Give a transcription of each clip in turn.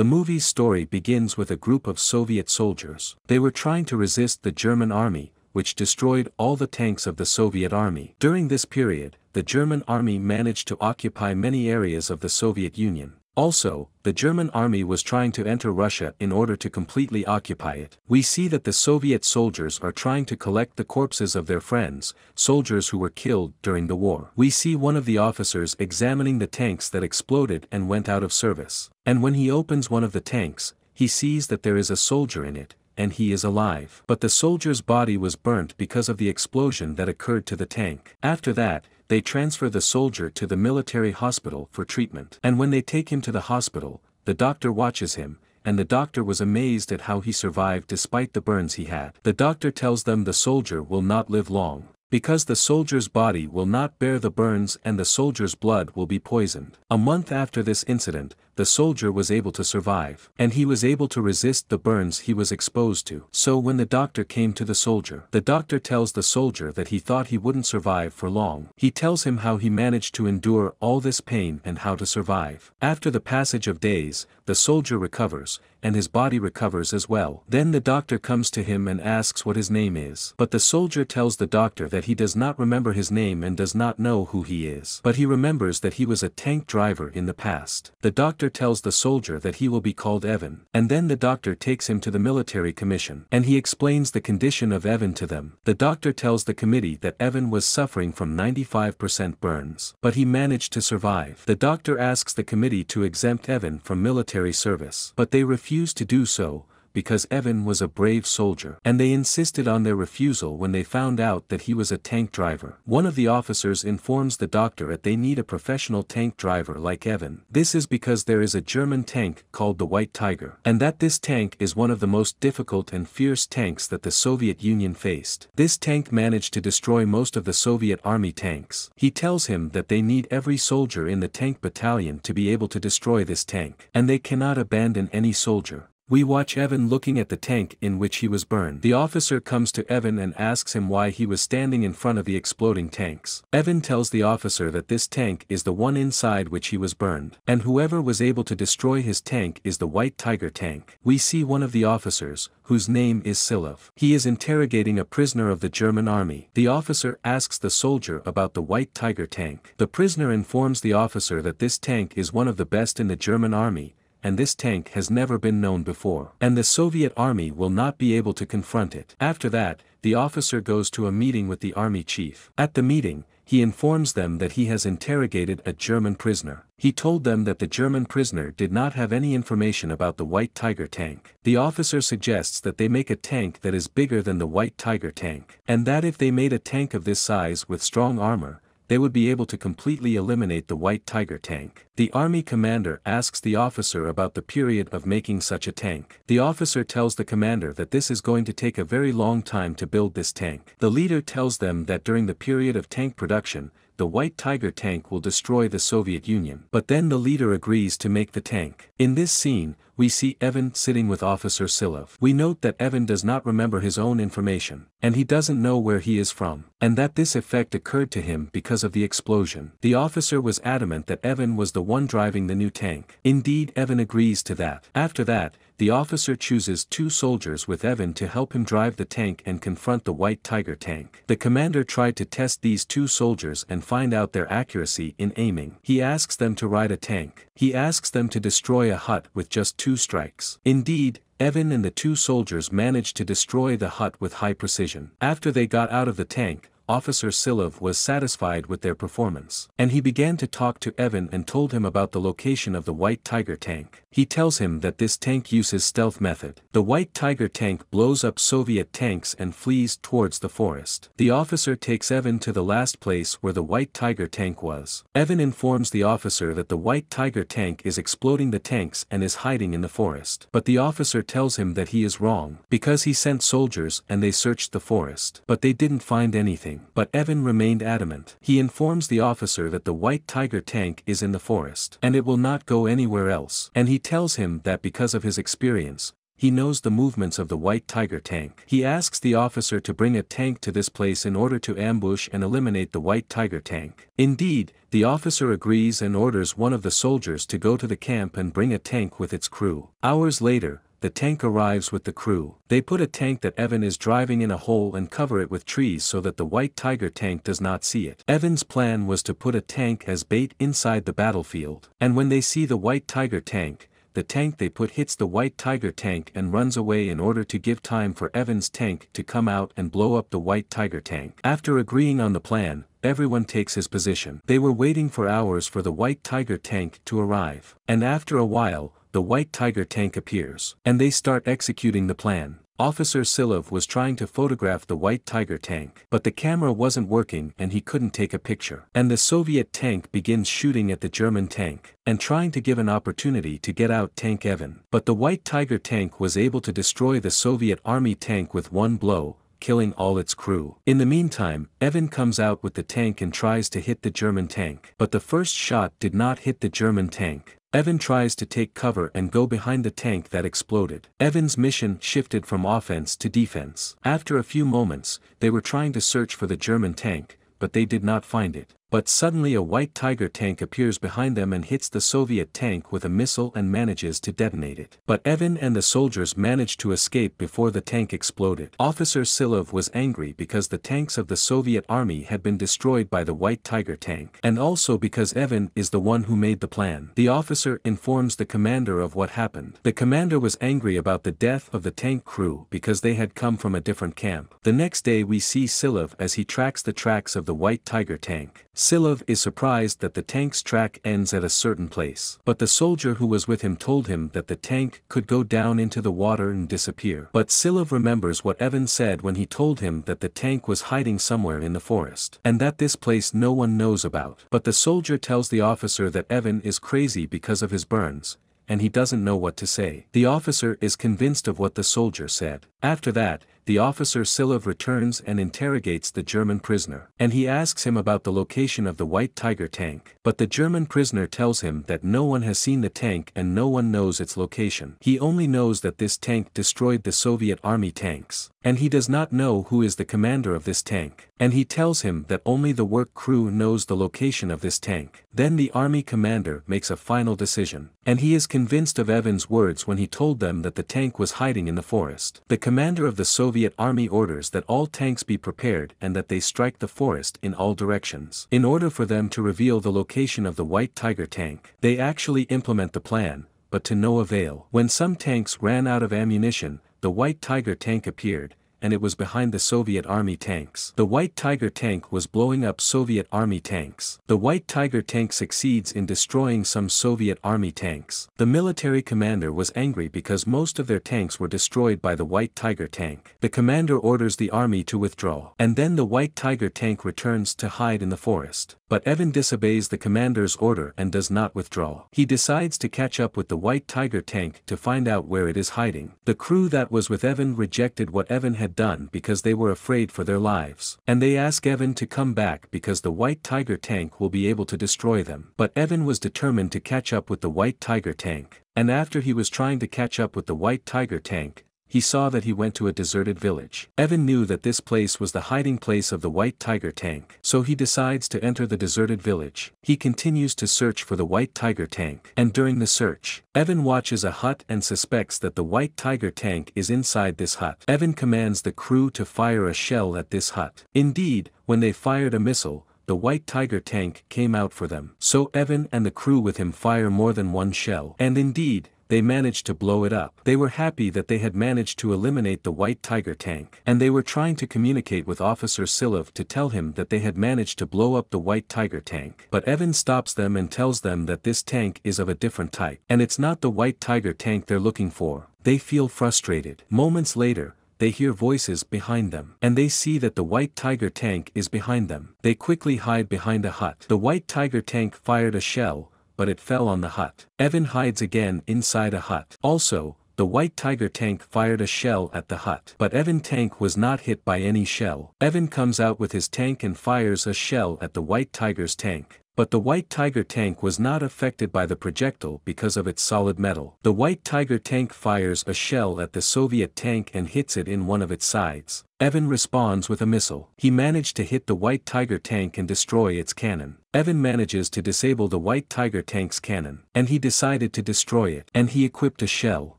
The movie's story begins with a group of Soviet soldiers. They were trying to resist the German army, which destroyed all the tanks of the Soviet army. During this period, the German army managed to occupy many areas of the Soviet Union. Also, the German army was trying to enter Russia in order to completely occupy it. We see that the Soviet soldiers are trying to collect the corpses of their friends, soldiers who were killed during the war. We see one of the officers examining the tanks that exploded and went out of service. And when he opens one of the tanks, he sees that there is a soldier in it, and he is alive. But the soldier's body was burnt because of the explosion that occurred to the tank. After that, they transfer the soldier to the military hospital for treatment. And when they take him to the hospital, the doctor watches him, and the doctor was amazed at how he survived despite the burns he had. The doctor tells them the soldier will not live long, because the soldier's body will not bear the burns and the soldier's blood will be poisoned. A month after this incident, the soldier was able to survive, and he was able to resist the burns he was exposed to. So when the doctor came to the doctor tells the soldier that he thought he wouldn't survive for long. He tells him how he managed to endure all this pain and how to survive. After the passage of days, the soldier recovers, and his body recovers as well. Then the doctor comes to him and asks what his name is. But the soldier tells the doctor that he does not remember his name and does not know who he is. But he remembers that he was a tank driver in the past. The doctor tells the soldier that he will be called Evan. And then the doctor takes him to the military commission. And he explains the condition of Evan to them. The doctor tells the committee that Evan was suffering from 95% burns. But he managed to survive. The doctor asks the committee to exempt Evan from military service. But they refused to do so, because Evan was a brave soldier. And they insisted on their refusal when they found out that he was a tank driver. One of the officers informs the doctor that they need a professional tank driver like Evan. This is because there is a German tank called the White Tiger, and that this tank is one of the most difficult and fierce tanks that the Soviet Union faced. This tank managed to destroy most of the Soviet army tanks. He tells him that they need every soldier in the tank battalion to be able to destroy this tank, and they cannot abandon any soldier. We watch Evan looking at the tank in which he was burned. The officer comes to Evan and asks him why he was standing in front of the exploding tanks. Evan tells the officer that this tank is the one inside which he was burned, and whoever was able to destroy his tank is the White Tiger tank. We see one of the officers, whose name is Silov. He is interrogating a prisoner of the German army. The officer asks the soldier about the White Tiger tank. The prisoner informs the officer that this tank is one of the best in the German army, and this tank has never been known before, and the Soviet army will not be able to confront it. After that, the officer goes to a meeting with the army chief. At the meeting, he informs them that he has interrogated a German prisoner. He told them that the German prisoner did not have any information about the White Tiger tank. The officer suggests that they make a tank that is bigger than the White Tiger tank, and that if they made a tank of this size with strong armor, they would be able to completely eliminate the White Tiger tank. The army commander asks the officer about the period of making such a tank. The officer tells the commander that this is going to take a very long time to build this tank. The leader tells them that during the period of tank production, the White Tiger tank will destroy the Soviet Union. But then the leader agrees to make the tank. In this scene, we see Evan sitting with Officer Silov. We note that Evan does not remember his own information, and he doesn't know where he is from, and that this effect occurred to him because of the explosion. The officer was adamant that Evan was the one driving the new tank. Indeed, Evan agrees to that. After that, the officer chooses 2 soldiers with Evan to help him drive the tank and confront the White Tiger tank. The commander tried to test these 2 soldiers and find out their accuracy in aiming. He asks them to ride a tank. He asks them to destroy a hut with just 2 strikes. Indeed, Evan and the 2 soldiers managed to destroy the hut with high precision. After they got out of the tank, Officer Silov was satisfied with their performance, and he began to talk to Evan and told him about the location of the White Tiger tank. He tells him that this tank uses stealth method. The White Tiger tank blows up Soviet tanks and flees towards the forest. The officer takes Evan to the last place where the White Tiger tank was. Evan informs the officer that the White Tiger tank is exploding the tanks and is hiding in the forest. But the officer tells him that he is wrong, because he sent soldiers and they searched the forest, but they didn't find anything. But Evan remained adamant. He informs the officer that the White Tiger tank is in the forest, and it will not go anywhere else. And he tells him that because of his experience, he knows the movements of the white tiger tank. He asks the officer to bring a tank to this place in order to ambush and eliminate the white tiger tank. Indeed, the officer agrees and orders one of the soldiers to go to the camp and bring a tank with its crew. Hours later, the tank arrives with the crew. They put a tank that Evan is driving in a hole and cover it with trees so that the white tiger tank does not see it. Evan's plan was to put a tank as bait inside the battlefield. And when they see the white tiger tank, the tank they put hits the white tiger tank and runs away in order to give time for Evan's tank to come out and blow up the white tiger tank. After agreeing on the plan, everyone takes his position. They were waiting for hours for the white tiger tank to arrive. And after a while, the white tiger tank appears. And they start executing the plan. Officer Silov was trying to photograph the white tiger tank, but the camera wasn't working and he couldn't take a picture. And the Soviet tank begins shooting at the German tank, and trying to give an opportunity to get out tank Evan. But the white tiger tank was able to destroy the Soviet army tank with one blow, killing all its crew. In the meantime, Evan comes out with the tank and tries to hit the German tank. But the first shot did not hit the German tank. Evan tries to take cover and go behind the tank that exploded. Evan's mission shifted from offense to defense. After a few moments, they were trying to search for the German tank, but they did not find it. But suddenly a white tiger tank appears behind them and hits the Soviet tank with a missile and manages to detonate it. But Evan and the soldiers managed to escape before the tank exploded. Officer Silov was angry because the tanks of the Soviet army had been destroyed by the white tiger tank. And also because Evan is the one who made the plan. The officer informs the commander of what happened. The commander was angry about the death of the tank crew because they had come from a different camp. The next day we see Silov as he tracks the tracks of the white tiger tank. Silov is surprised that the tank's track ends at a certain place. But the soldier who was with him told him that the tank could go down into the water and disappear. But Silov remembers what Evan said when he told him that the tank was hiding somewhere in the forest. And that this place no one knows about. But the soldier tells the officer that Evan is crazy because of his burns, and he doesn't know what to say. The officer is convinced of what the soldier said. After that, the officer Silov returns and interrogates the German prisoner. And he asks him about the location of the white tiger tank. But the German prisoner tells him that no one has seen the tank and no one knows its location. He only knows that this tank destroyed the Soviet army tanks. And he does not know who is the commander of this tank. And he tells him that only the work crew knows the location of this tank. Then the army commander makes a final decision. And he is convinced of Evan's words when he told them that the tank was hiding in the forest. The commander of the Soviet army orders that all tanks be prepared and that they strike the forest in all directions. In order for them to reveal the location of the white tiger tank, they actually implement the plan, but to no avail. When some tanks ran out of ammunition, the white tiger tank appeared, and it was behind the Soviet army tanks. The white tiger tank was blowing up Soviet army tanks. The white tiger tank succeeds in destroying some Soviet army tanks. The military commander was angry because most of their tanks were destroyed by the white tiger tank. The commander orders the army to withdraw. And then the white tiger tank returns to hide in the forest. But Evan disobeys the commander's order and does not withdraw. He decides to catch up with the white tiger tank to find out where it is hiding. The crew that was with Evan rejected what Evan had done because they were afraid for their lives. And they ask Evan to come back because the white tiger tank will be able to destroy them. But Evan was determined to catch up with the white tiger tank. And after he was trying to catch up with the white tiger tank, he saw that he went to a deserted village. Evan knew that this place was the hiding place of the white tiger tank. So he decides to enter the deserted village. He continues to search for the white tiger tank. And during the search, Evan watches a hut and suspects that the white tiger tank is inside this hut. Evan commands the crew to fire a shell at this hut. Indeed, when they fired a missile, the white tiger tank came out for them. So Evan and the crew with him fire more than one shell. And indeed, they managed to blow it up. They were happy that they had managed to eliminate the white tiger tank. And they were trying to communicate with Officer Silov to tell him that they had managed to blow up the white tiger tank. But Evan stops them and tells them that this tank is of a different type. And it's not the white tiger tank they're looking for. They feel frustrated. Moments later, they hear voices behind them. And they see that the white tiger tank is behind them. They quickly hide behind a hut. The white tiger tank fired a shell, but it fell on the hut. Evan hides again inside a hut. Also, the white tiger tank fired a shell at the hut. But Evan's tank was not hit by any shell. Evan comes out with his tank and fires a shell at the white tiger's tank. But the White Tiger tank was not affected by the projectile because of its solid metal. The White Tiger tank fires a shell at the Soviet tank and hits it in one of its sides. Evan responds with a missile. He managed to hit the White Tiger tank and destroy its cannon. Evan manages to disable the White Tiger tank's cannon, and he decided to destroy it. And he equipped a shell,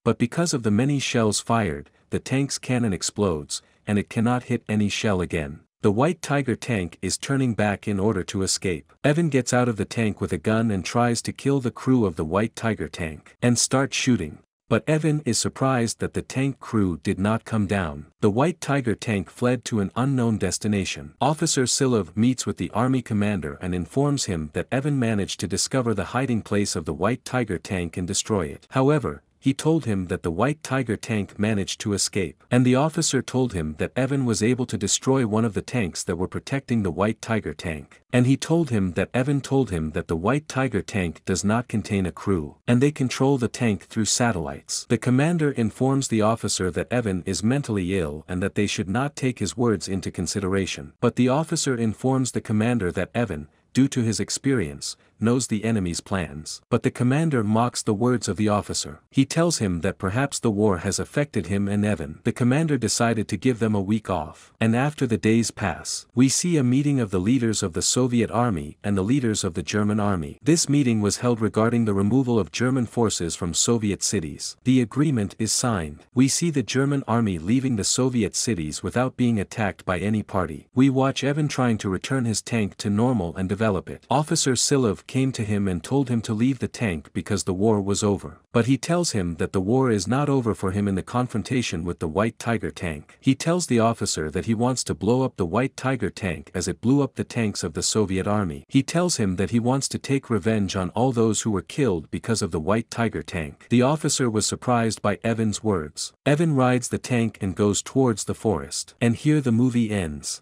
but because of the many shells fired, the tank's cannon explodes, and it cannot hit any shell again. The White Tiger tank is turning back in order to escape. Evan gets out of the tank with a gun and tries to kill the crew of the White Tiger tank, and starts shooting. But Evan is surprised that the tank crew did not come down. The White Tiger tank fled to an unknown destination. Officer Silov meets with the army commander and informs him that Evan managed to discover the hiding place of the White Tiger tank and destroy it. However, he told him that the White Tiger tank managed to escape. And the officer told him that Evan was able to destroy one of the tanks that were protecting the White Tiger tank. And he told him that Evan told him that the White Tiger tank does not contain a crew, and they control the tank through satellites. The commander informs the officer that Evan is mentally ill and that they should not take his words into consideration. But the officer informs the commander that Evan, due to his experience, knows the enemy's plans. But the commander mocks the words of the officer. He tells him that perhaps the war has affected him and Evan. The commander decided to give them a week off. And after the days pass, we see a meeting of the leaders of the Soviet army and the leaders of the German army. This meeting was held regarding the removal of German forces from Soviet cities. The agreement is signed. We see the German army leaving the Soviet cities without being attacked by any party. We watch Evan trying to return his tank to normal and develop it. Officer Silov came to him and told him to leave the tank because the war was over. But he tells him that the war is not over for him in the confrontation with the White Tiger tank. He tells the officer that he wants to blow up the White Tiger tank as it blew up the tanks of the Soviet army. He tells him that he wants to take revenge on all those who were killed because of the White Tiger tank. The officer was surprised by Evan's words. Evan rides the tank and goes towards the forest. And here the movie ends.